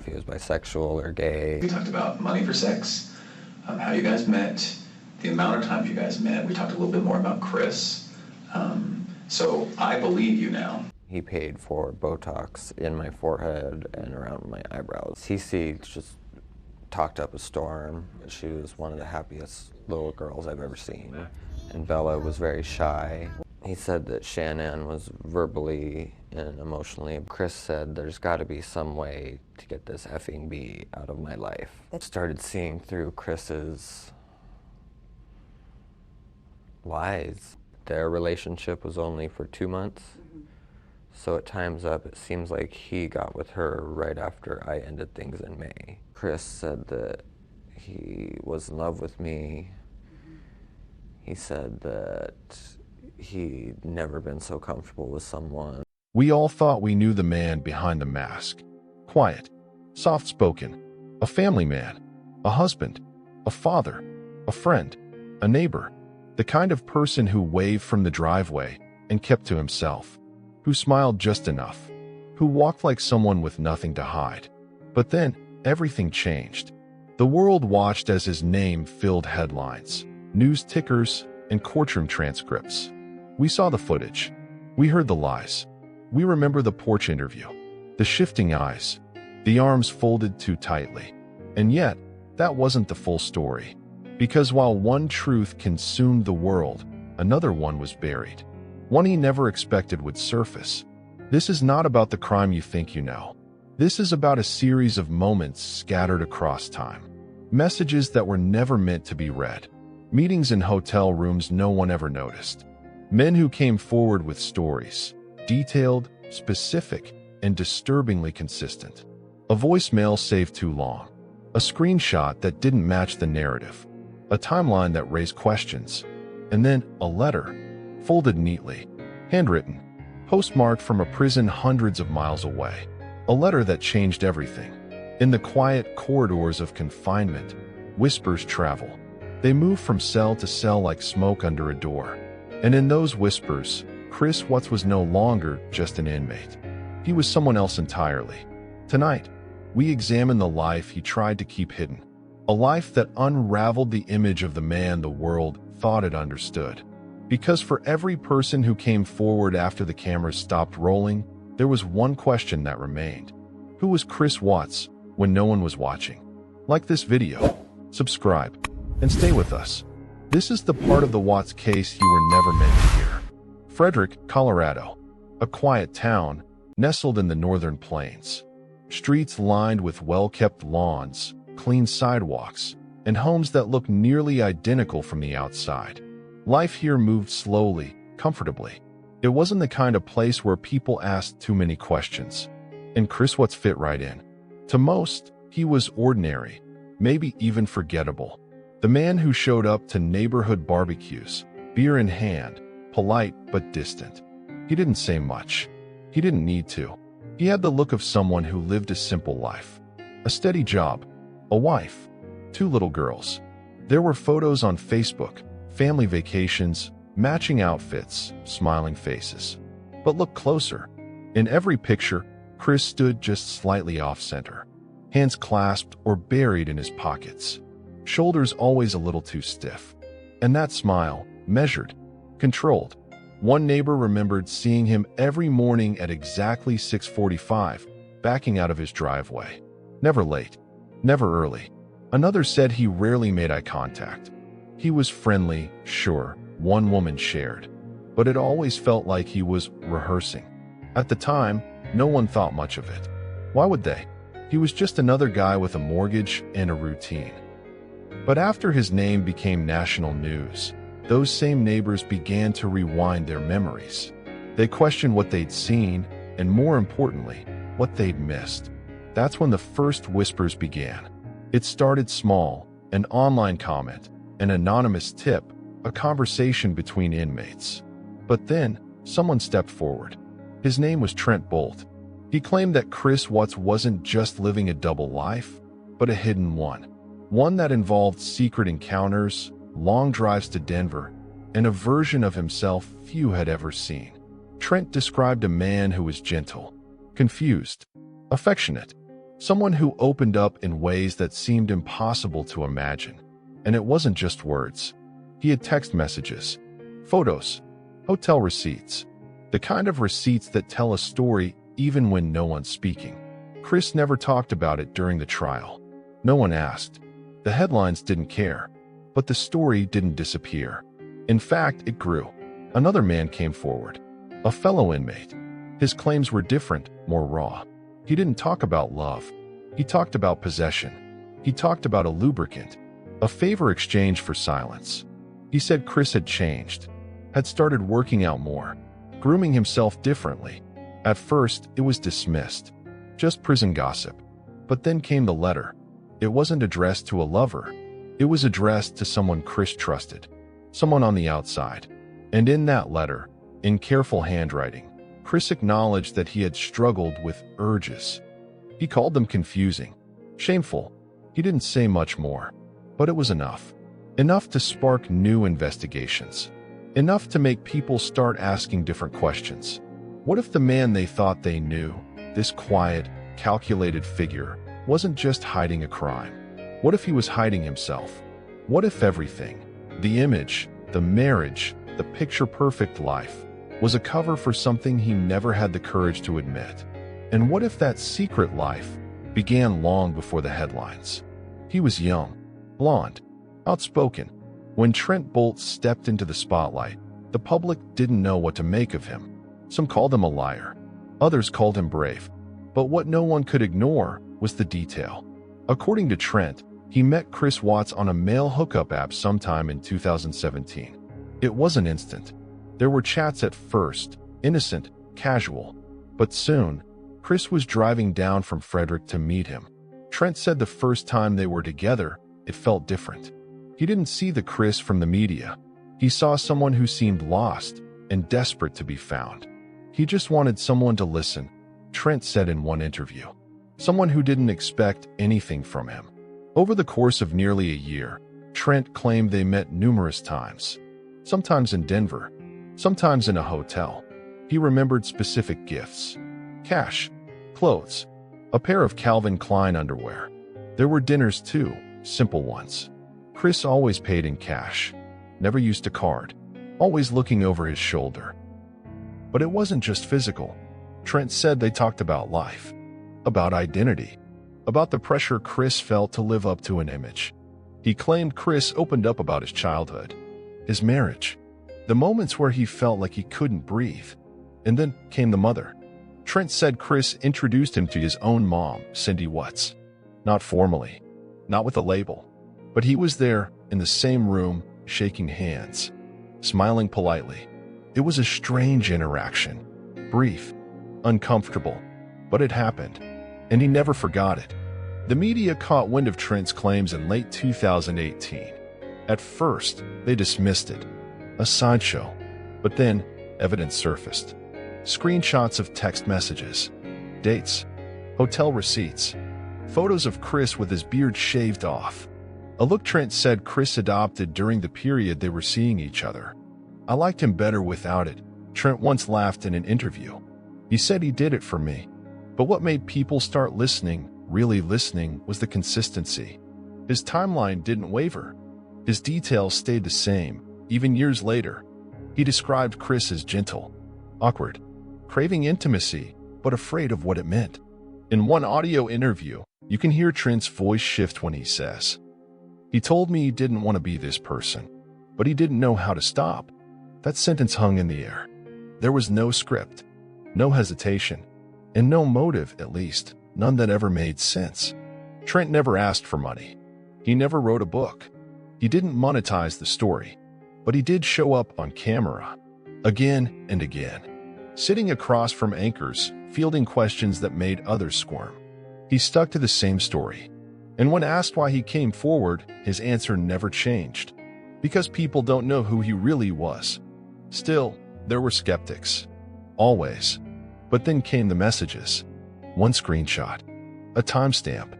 if he was bisexual or gay. We talked about money for sex, how you guys met, the amount of times you guys met. We talked a little bit more about Chris. So I believe you now. He paid for Botox in my forehead and around my eyebrows. Cece just talked up a storm. She was one of the happiest little girls I've ever seen. And Bella was very shy. He said that Shannon was verbally and emotionally. Chris said there's got to be some way to get this effing bee out of my life. I started seeing through Chris's lies. Their relationship was only for 2 months. So at times up, it seems like he got with her right after I ended things in May. Chris said that he was in love with me. He said that he'd never been so comfortable with someone. We all thought we knew the man behind the mask. Quiet, soft-spoken, a family man, a husband, a father, a friend, a neighbor, the kind of person who waved from the driveway and kept to himself, who smiled just enough, who walked like someone with nothing to hide. But then, everything changed. The world watched as his name filled headlines, news tickers, and courtroom transcripts. We saw the footage. We heard the lies. We remember the porch interview, the shifting eyes, the arms folded too tightly. And yet, that wasn't the full story. Because while one truth consumed the world, another one was buried. One he never expected would surface. This is not about the crime you think you know. This is about a series of moments scattered across time. Messages that were never meant to be read. Meetings in hotel rooms no one ever noticed. Men who came forward with stories, detailed, specific, and disturbingly consistent. A voicemail saved too long. A screenshot that didn't match the narrative. A timeline that raised questions. And then a letter, folded neatly, handwritten, postmarked from a prison hundreds of miles away. A letter that changed everything. In the quiet corridors of confinement, whispers travel. They move from cell to cell like smoke under a door. And in those whispers, Chris Watts was no longer just an inmate. He was someone else entirely. Tonight, we examine the life he tried to keep hidden. A life that unraveled the image of the man the world thought it understood. Because for every person who came forward after the cameras stopped rolling, there was one question that remained. Who was Chris Watts when no one was watching? Like this video, subscribe, and stay with us. This is the part of the Watts case you were never meant to hear. Frederick, Colorado, a quiet town nestled in the northern plains. Streets lined with well-kept lawns, clean sidewalks, and homes that look nearly identical from the outside. Life here moved slowly, comfortably. It wasn't the kind of place where people asked too many questions. And Chris Watts fit right in. To most, he was ordinary, maybe even forgettable. The man who showed up to neighborhood barbecues, beer in hand, polite but distant. He didn't say much. He didn't need to. He had the look of someone who lived a simple life. A steady job, a wife, 2 little girls. There were photos on Facebook, family vacations, matching outfits, smiling faces. But look closer. In every picture, Chris stood just slightly off-center, hands clasped or buried in his pockets, shoulders always a little too stiff. And that smile, measured, controlled. One neighbor remembered seeing him every morning at exactly 6:45, backing out of his driveway. Never late, never early. Another said he rarely made eye contact. He was friendly, sure, one woman shared, but it always felt like he was rehearsing. At the time, no one thought much of it. Why would they? He was just another guy with a mortgage and a routine. But after his name became national news, those same neighbors began to rewind their memories. They questioned what they'd seen, and more importantly, what they'd missed. That's when the first whispers began. It started small, an online comment, an anonymous tip, a conversation between inmates. But then, someone stepped forward. His name was Trent Bolt. He claimed that Chris Watts wasn't just living a double life, but a hidden one. One that involved secret encounters, long drives to Denver, and a version of himself few had ever seen. Trent described a man who was gentle, confused, affectionate, Someone who opened up in ways that seemed impossible to imagine. And it wasn't just words. He had text messages, photos, hotel receipts, the kind of receipts that tell a story even when no one's speaking. Chris never talked about it during the trial. No one asked. The headlines didn't care, but the story didn't disappear. In fact, it grew. Another man came forward, a fellow inmate. His claims were different, more raw. He didn't talk about love. He talked about possession. He talked about a lubricant, a favor exchanged for silence. He said Chris had changed, had started working out more, grooming himself differently. At first, it was dismissed, just prison gossip. But then came the letter. It wasn't addressed to a lover. It was addressed to someone Chris trusted, someone on the outside. And in that letter, in careful handwriting, Chris acknowledged that he had struggled with urges. He called them confusing, shameful. He didn't say much more, but it was enough. Enough to spark new investigations. Enough to make people start asking different questions. What if the man they thought they knew, this quiet, calculated figure, wasn't just hiding a crime? What if he was hiding himself? What if everything, the image, the marriage, the picture-perfect life, was a cover for something he never had the courage to admit? And what if that secret life began long before the headlines? He was young, blonde, outspoken. When Trent Bolt stepped into the spotlight, the public didn't know what to make of him. Some called him a liar. Others called him brave. But what no one could ignore was the detail. According to Trent, he met Chris Watts on a male hookup app sometime in 2017. It wasn't instant. There were chats at first, innocent, casual. But soon, Chris was driving down from Frederick to meet him. Trent said the first time they were together, it felt different. He didn't see the Chris from the media. He saw someone who seemed lost and desperate to be found. He just wanted someone to listen, Trent said in one interview. Someone who didn't expect anything from him. Over the course of nearly a year, Trent claimed they met numerous times. Sometimes in Denver, sometimes in a hotel. He remembered specific gifts. Cash, clothes, a pair of Calvin Klein underwear. There were dinners too, simple ones. Chris always paid in cash, never used a card, always looking over his shoulder. But it wasn't just physical. Trent said they talked about life, about identity, about the pressure Chris felt to live up to an image. He claimed Chris opened up about his childhood, his marriage, the moments where he felt like he couldn't breathe. And then came the mother. Trent said Chris introduced him to his own mom, Cindy Watts. Not formally, not with a label, but he was there in the same room, shaking hands, smiling politely. It was a strange interaction, brief, uncomfortable, but it happened, and he never forgot it. The media caught wind of Trent's claims in late 2018. At first, they dismissed it, a sideshow, but then evidence surfaced. Screenshots of text messages, dates, hotel receipts, photos of Chris with his beard shaved off. A look Trent said Chris adopted during the period they were seeing each other. I liked him better without it, Trent once laughed in an interview. He said he did it for me. But what made people start listening, really listening, was the consistency. His timeline didn't waver. His details stayed the same, even years later. He described Chris as gentle, awkward, craving intimacy, but afraid of what it meant. In one audio interview, you can hear Trent's voice shift when he says, "He told me he didn't want to be this person, but he didn't know how to stop." That sentence hung in the air. There was no script, no hesitation, and no motive, at least, none that ever made sense. Trent never asked for money. He never wrote a book. He didn't monetize the story, but he did show up on camera, again and again, sitting across from anchors, fielding questions that made others squirm. He stuck to the same story, and when asked why he came forward, his answer never changed. Because people don't know who he really was. Still, there were skeptics. Always. But then came the messages. One screenshot, a timestamp,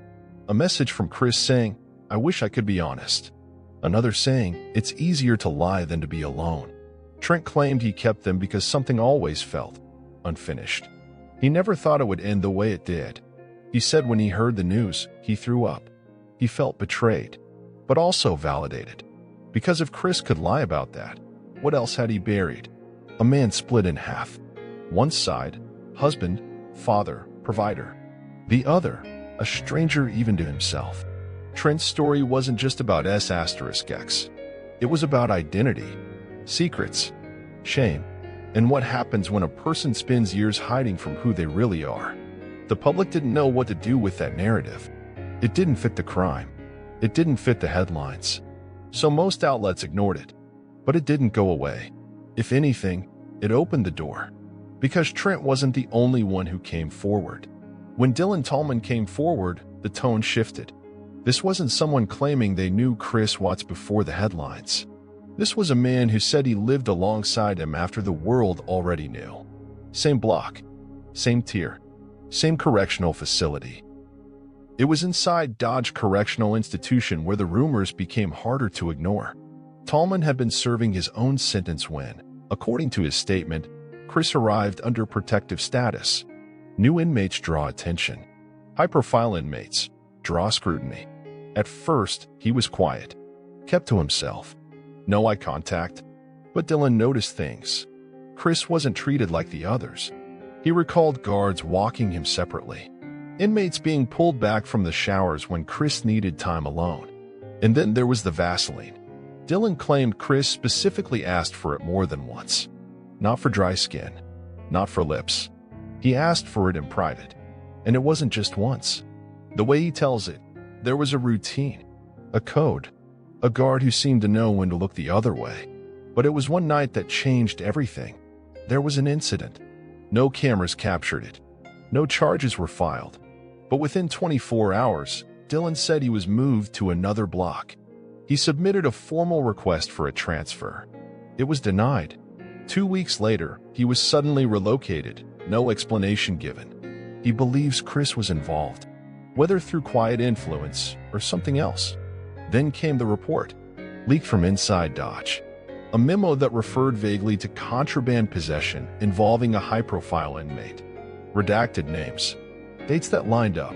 a message from Chris saying, "I wish I could be honest." Another saying, "It's easier to lie than to be alone." Trent claimed he kept them because something always felt unfinished. He never thought it would end the way it did. He said when he heard the news, he threw up. He felt betrayed, but also validated. Because if Chris could lie about that, what else had he buried? A man split in half. One side, husband, father, provider. The other, a stranger even to himself. Trent's story wasn't just about S**X. It was about identity, secrets, shame, and what happens when a person spends years hiding from who they really are. The public didn't know what to do with that narrative. It didn't fit the crime. It didn't fit the headlines. So most outlets ignored it. But it didn't go away. If anything, it opened the door. Because Trent wasn't the only one who came forward. When Dylan Tallman came forward, the tone shifted. This wasn't someone claiming they knew Chris Watts before the headlines. This was a man who said he lived alongside him after the world already knew. Same block, same tier, same correctional facility. It was inside Dodge Correctional Institution where the rumors became harder to ignore. Tallman had been serving his own sentence when, according to his statement, Chris arrived under protective status. New inmates draw attention. High-profile inmates draw scrutiny. At first, he was quiet, kept to himself. No eye contact. But Dylan noticed things. Chris wasn't treated like the others. He recalled guards walking him separately. Inmates being pulled back from the showers when Chris needed time alone. And then there was the Vaseline. Dylan claimed Chris specifically asked for it more than once. Not for dry skin. Not for lips. He asked for it in private. And it wasn't just once. The way he tells it, there was a routine, a code, a guard who seemed to know when to look the other way. But it was one night that changed everything. There was an incident. No cameras captured it. No charges were filed. But within 24 hours, Dylan said he was moved to another block. He submitted a formal request for a transfer. It was denied. 2 weeks later, he was suddenly relocated, no explanation given. He believes Chris was involved, whether through quiet influence or something else. Then came the report, leaked from inside Dodge. A memo that referred vaguely to contraband possession involving a high-profile inmate. Redacted names. Dates that lined up.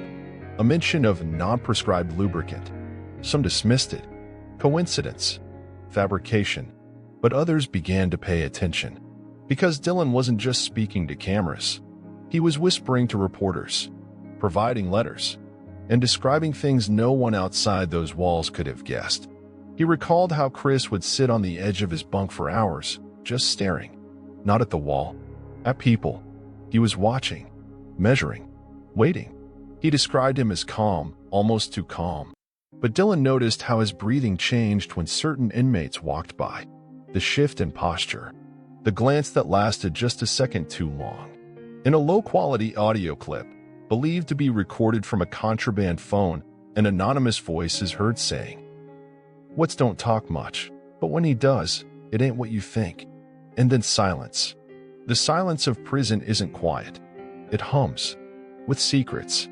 A mention of non-prescribed lubricant. Some dismissed it. Coincidence. Fabrication. But others began to pay attention. Because Dylan wasn't just speaking to cameras. He was whispering to reporters, providing letters, and describing things no one outside those walls could have guessed. He recalled how Chris would sit on the edge of his bunk for hours, just staring. Not at the wall, at people. He was watching, measuring, waiting. He described him as calm, almost too calm. But Dylan noticed how his breathing changed when certain inmates walked by. The shift in posture. The glance that lasted just a second too long. In a low-quality audio clip, believed to be recorded from a contraband phone, an anonymous voice is heard saying, "Watts don't talk much, but when he does, it ain't what you think." And then silence. The silence of prison isn't quiet. It hums. With secrets.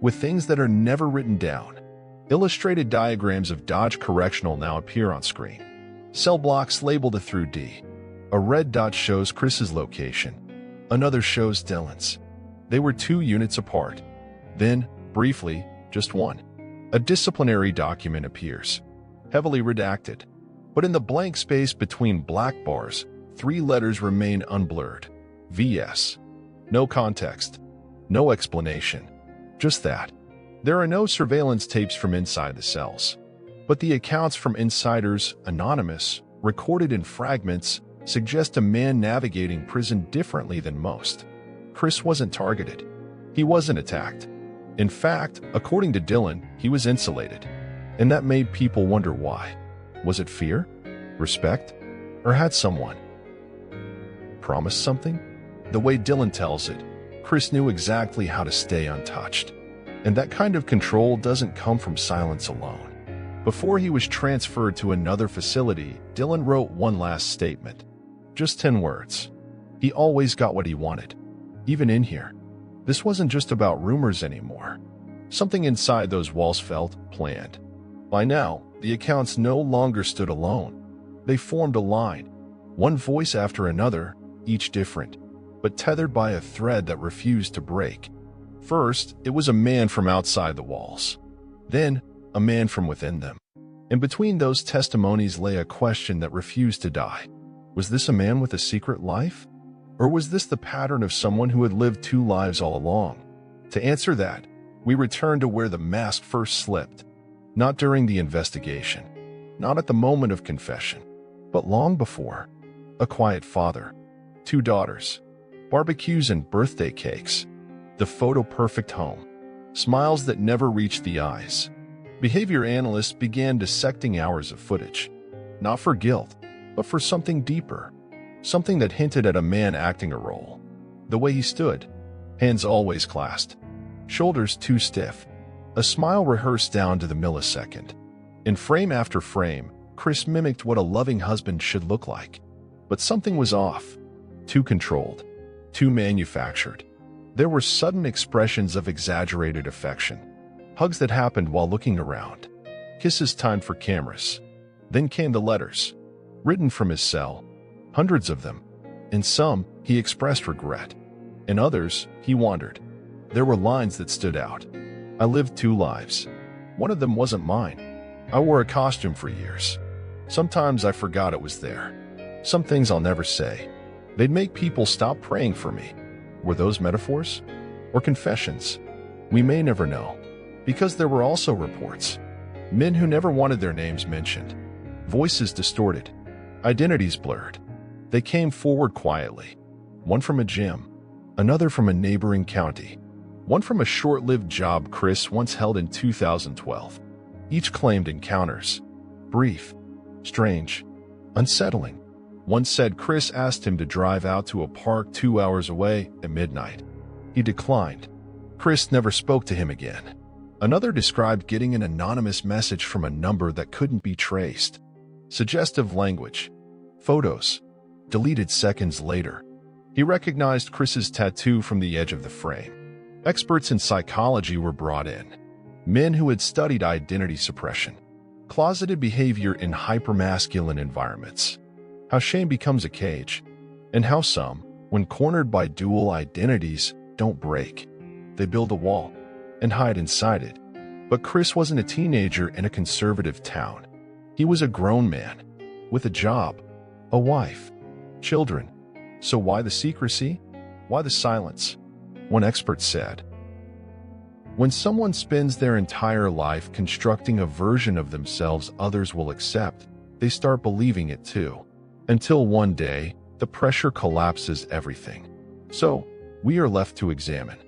With things that are never written down. Illustrated diagrams of Dodge Correctional now appear on screen. Cell blocks labeled a through D. A red dot shows Chris's location. Another shows Dylan's. They were 2 units apart. Then, briefly, just one. A disciplinary document appears. Heavily redacted. But in the blank space between black bars, 3 letters remain unblurred. VS. No context. No explanation. Just that. There are no surveillance tapes from inside the cells. But the accounts from insiders, anonymous, recorded in fragments, suggest a man navigating prison differently than most. Chris wasn't targeted. He wasn't attacked. In fact, according to Dylan, he was insulated. And that made people wonder why. Was it fear? Respect? Or had someone promised something? The way Dylan tells it, Chris knew exactly how to stay untouched. And that kind of control doesn't come from silence alone. Before he was transferred to another facility, Dylan wrote one last statement. Just 10 words. He always got what he wanted. Even in here. This wasn't just about rumors anymore. Something inside those walls felt planned. By now, the accounts no longer stood alone. They formed a line. One voice after another, each different, but tethered by a thread that refused to break. First, it was a man from outside the walls. Then, a man from within them. And between those testimonies lay a question that refused to die. Was this a man with a secret life? Or was this the pattern of someone who had lived two lives all along? To answer that, we return to where the mask first slipped. Not during the investigation, not at the moment of confession, but long before. A quiet father, 2 daughters, barbecues and birthday cakes, the photo-perfect home, smiles that never reached the eyes. Behavior analysts began dissecting hours of footage, not for guilt, but for something deeper, something that hinted at a man acting a role. The way he stood, hands always clasped, shoulders too stiff, a smile rehearsed down to the millisecond. In frame after frame, Chris mimicked what a loving husband should look like. But something was off, too controlled, too manufactured. There were sudden expressions of exaggerated affection, hugs that happened while looking around, kisses timed for cameras. Then came the letters, written from his cell, hundreds of them. In some, he expressed regret. In others, he wondered. There were lines that stood out. I lived 2 lives. One of them wasn't mine. I wore a costume for years. Sometimes I forgot it was there. Some things I'll never say. They'd make people stop praying for me. Were those metaphors? Or confessions? We may never know. Because there were also reports. Men who never wanted their names mentioned. Voices distorted. Identities blurred. They came forward quietly. One from a gym. Another from a neighboring county. One from a short-lived job Chris once held in 2012. Each claimed encounters. Brief. Strange. Unsettling. One said Chris asked him to drive out to a park 2 hours away at midnight. He declined. Chris never spoke to him again. Another described getting an anonymous message from a number that couldn't be traced. Suggestive language. Photos. Deleted seconds later. He recognized Chris's tattoo from the edge of the frame. Experts in psychology were brought in. Men who had studied identity suppression. Closeted behavior in hypermasculine environments. How shame becomes a cage, and how some, when cornered by dual identities, don't break. They build a wall and hide inside it. But Chris wasn't a teenager in a conservative town. He was a grown man, with a job, a wife, children. So why the secrecy? Why the silence? One expert said, when someone spends their entire life constructing a version of themselves others will accept, they start believing it too. Until one day, the pressure collapses everything. So, we are left to examine.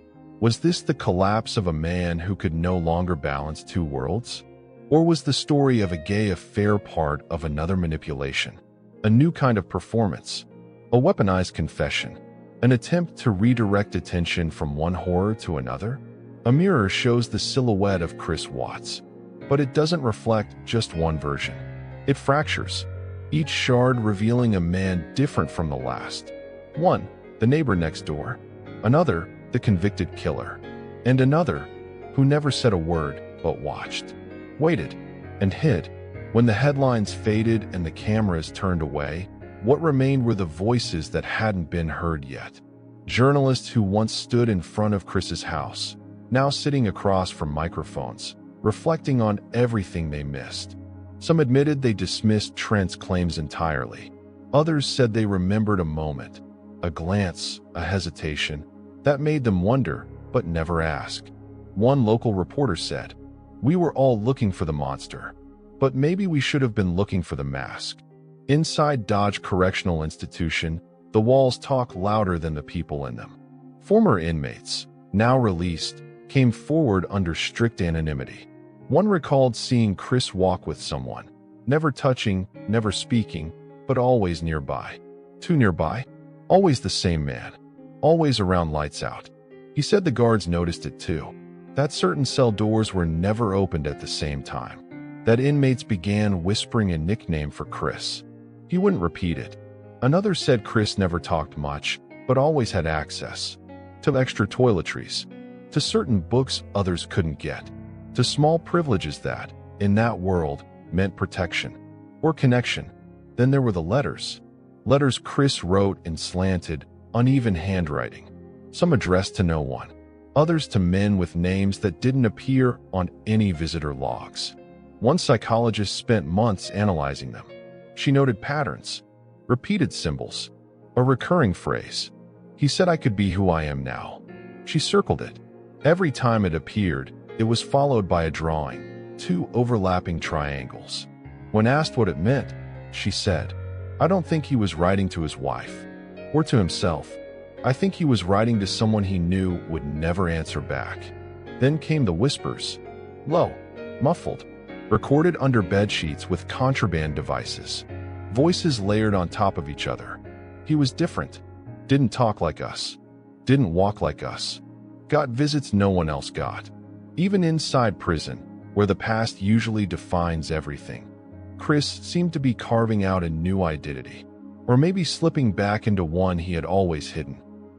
Was this the collapse of a man who could no longer balance 2 worlds? Or was the story of a gay affair part of another manipulation? A new kind of performance? A weaponized confession? An attempt to redirect attention from one horror to another? A mirror shows the silhouette of Chris Watts, but it doesn't reflect just one version. It fractures, each shard revealing a man different from the last. One, the neighbor next door. Another, the convicted killer. And another, who never said a word but watched, waited, and hid. When the headlines faded and the cameras turned away, what remained were the voices that hadn't been heard yet. Journalists who once stood in front of Chris's house, now sitting across from microphones, reflecting on everything they missed. Some admitted they dismissed Trent's claims entirely. Others said they remembered a moment, a glance, a hesitation, that made them wonder but never ask. One local reporter said, "We were all looking for the monster, but maybe we should have been looking for the mask." Inside Dodge Correctional Institution, the walls talk louder than the people in them. Former inmates, now released, came forward under strict anonymity. One recalled seeing Chris walk with someone, never touching, never speaking, but always nearby. Too nearby? Always the same man. Always around lights out. He said the guards noticed it too. That certain cell doors were never opened at the same time. That inmates began whispering a nickname for Chris. He wouldn't repeat it. Another said Chris never talked much, but always had access. To extra toiletries. To certain books others couldn't get. To small privileges that, in that world, meant protection. Or connection. Then there were the letters. Letters Chris wrote in slanted, uneven handwriting. Some addressed to no one. others to men with names that didn't appear on any visitor logs. One psychologist spent months analyzing them. She noted patterns, repeated symbols, a recurring phrase. "He said I could be who I am now." She circled it. Every time it appeared, it was followed by a drawing, two overlapping triangles. When asked what it meant, she said, "I don't think he was writing to his wife or to himself. I think he was writing to someone he knew would never answer back." Then came the whispers, low, muffled, recorded under bedsheets with contraband devices. Voices layered on top of each other. He was different, didn't talk like us, didn't walk like us, got visits no one else got. Even inside prison, where the past usually defines everything, Chris seemed to be carving out a new identity, or maybe slipping back into one he had always hidden.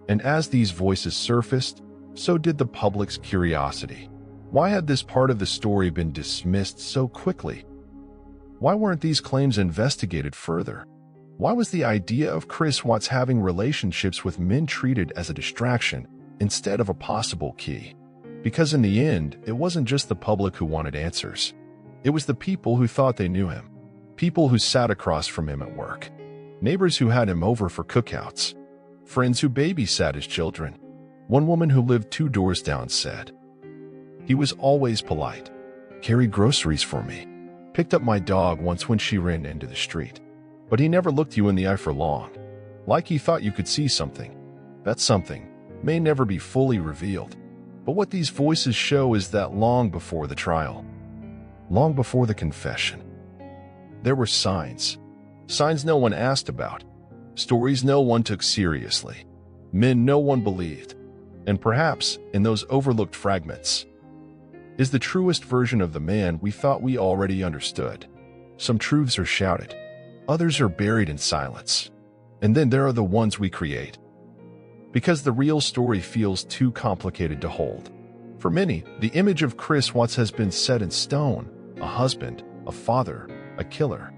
And as these voices surfaced, so did the public's curiosity. Why had this part of the story been dismissed so quickly? Why weren't these claims investigated further? Why was the idea of Chris Watts having relationships with men treated as a distraction instead of a possible key? Because in the end, it wasn't just the public who wanted answers. It was the people who thought they knew him, people who sat across from him at work, neighbors who had him over for cookouts, friends who babysat his children. One woman who lived 2 doors down said, "He was always polite, carried groceries for me, picked up my dog once when she ran into the street. But he never looked you in the eye for long, like he thought you could see something. That something may never be fully revealed. But what these voices show is that long before the trial, long before the confession, there were signs. Signs no one asked about, stories no one took seriously, men no one believed. And perhaps, in those overlooked fragments, is the truest version of the man we thought we already understood. Some truths are shouted, others are buried in silence. And then there are the ones we create, because the real story feels too complicated to hold. For many, the image of Chris Watts has been set in stone, a husband, a father, a killer.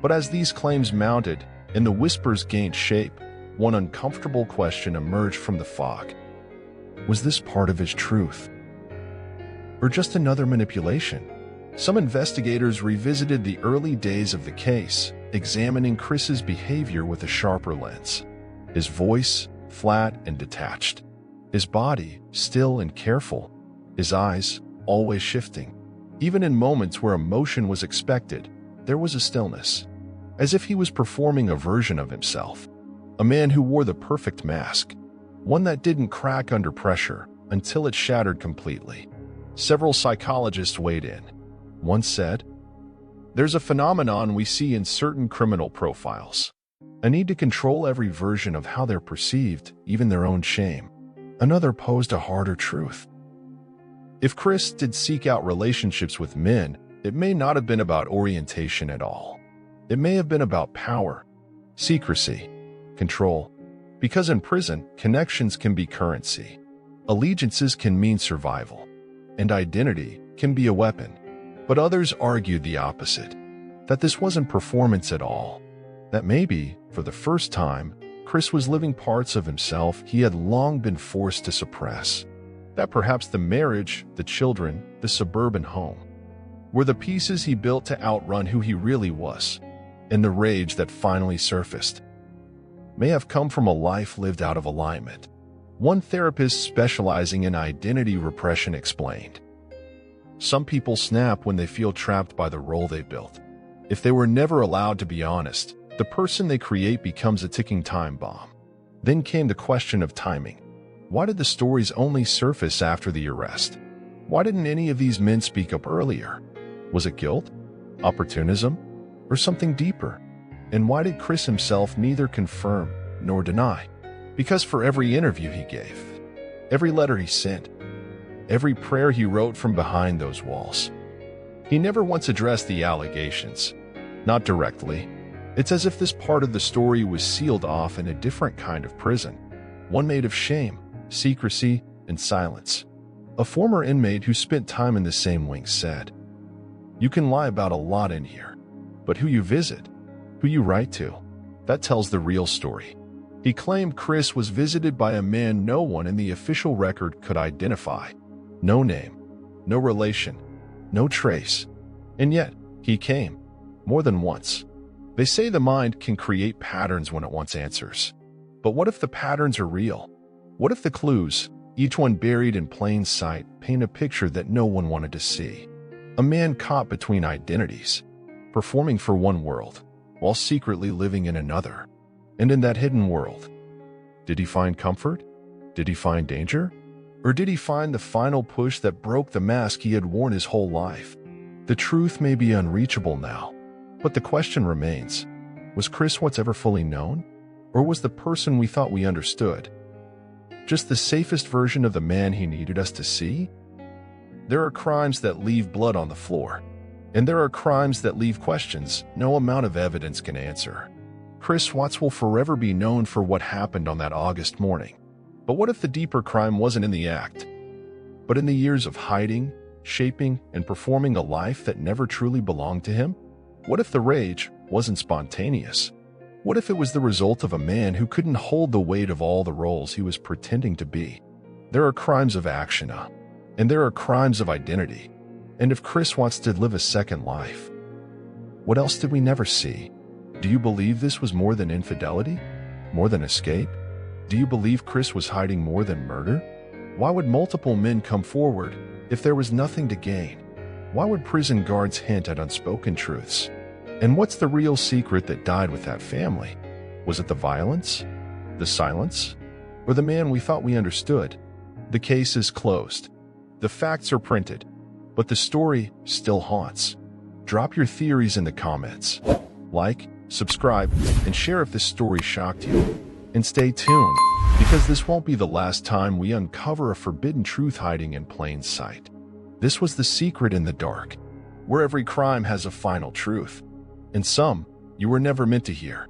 But as these claims mounted and the whispers gained shape, one uncomfortable question emerged from the fog. Was this part of his truth? Or just another manipulation? Some investigators revisited the early days of the case, examining Chris's behavior with a sharper lens. His voice, flat and detached. His body, still and careful. His eyes, always shifting. Even in moments where emotion was expected, there was a stillness, as if he was performing a version of himself. A man who wore the perfect mask, one that didn't crack under pressure until it shattered completely. Several psychologists weighed in. One said, "There's a phenomenon we see in certain criminal profiles. A need to control every version of how they're perceived, even their own shame." Another posed a harder truth. If Chris did seek out relationships with men, it may not have been about orientation at all. It may have been about power, secrecy, control. Because in prison, connections can be currency. Allegiances can mean survival. And identity can be a weapon. But others argued the opposite, that this wasn't performance at all. That maybe, for the first time, Chris was living parts of himself he had long been forced to suppress. That perhaps the marriage, the children, the suburban home, were the pieces he built to outrun who he really was, and the rage that finally surfaced may have come from a life lived out of alignment. One therapist specializing in identity repression explained, "Some people snap when they feel trapped by the role they built. If they were never allowed to be honest, the person they create becomes a ticking time bomb." Then came the question of timing. Why did the stories only surface after the arrest? Why didn't any of these men speak up earlier? Was it guilt, opportunism, or something deeper? And why did Chris himself neither confirm nor deny? Because for every interview he gave, every letter he sent, every prayer he wrote from behind those walls, he never once addressed the allegations. Not directly. It's as if this part of the story was sealed off in a different kind of prison, one made of shame, secrecy, and silence. A former inmate who spent time in the same wing said, "You can lie about a lot in here, but who you visit, who you write to, that tells the real story." He claimed Chris was visited by a man no one in the official record could identify. No name, no relation, no trace. And yet, he came, more than once. They say the mind can create patterns when it wants answers. But what if the patterns are real? What if the clues, each one buried in plain sight, paint a picture that no one wanted to see? A man caught between identities, performing for one world, while secretly living in another. And in that hidden world, did he find comfort? Did he find danger? Or did he find the final push that broke the mask he had worn his whole life? The truth may be unreachable now, but the question remains, was Chris what's ever fully known? Or was the person we thought we understood just the safest version of the man he needed us to see? There are crimes that leave blood on the floor, and there are crimes that leave questions no amount of evidence can answer. Chris Watts will forever be known for what happened on that August morning. But what if the deeper crime wasn't in the act, but in the years of hiding, shaping, and performing a life that never truly belonged to him? What if the rage wasn't spontaneous? What if it was the result of a man who couldn't hold the weight of all the roles he was pretending to be? There are crimes of action, and there are crimes of identity. And if Chris Watts did live a second life, what else did we never see? Do you believe this was more than infidelity? More than escape? Do you believe Chris was hiding more than murder? Why would multiple men come forward if there was nothing to gain? Why would prison guards hint at unspoken truths? And what's the real secret that died with that family? Was it the violence, the silence, or the man we thought we understood? The case is closed. The facts are printed, but the story still haunts. Drop your theories in the comments. Like, subscribe, and share if this story shocked you. And stay tuned, because this won't be the last time we uncover a forbidden truth hiding in plain sight. This was The Secret in the Dark, where every crime has a final truth, and some you were never meant to hear.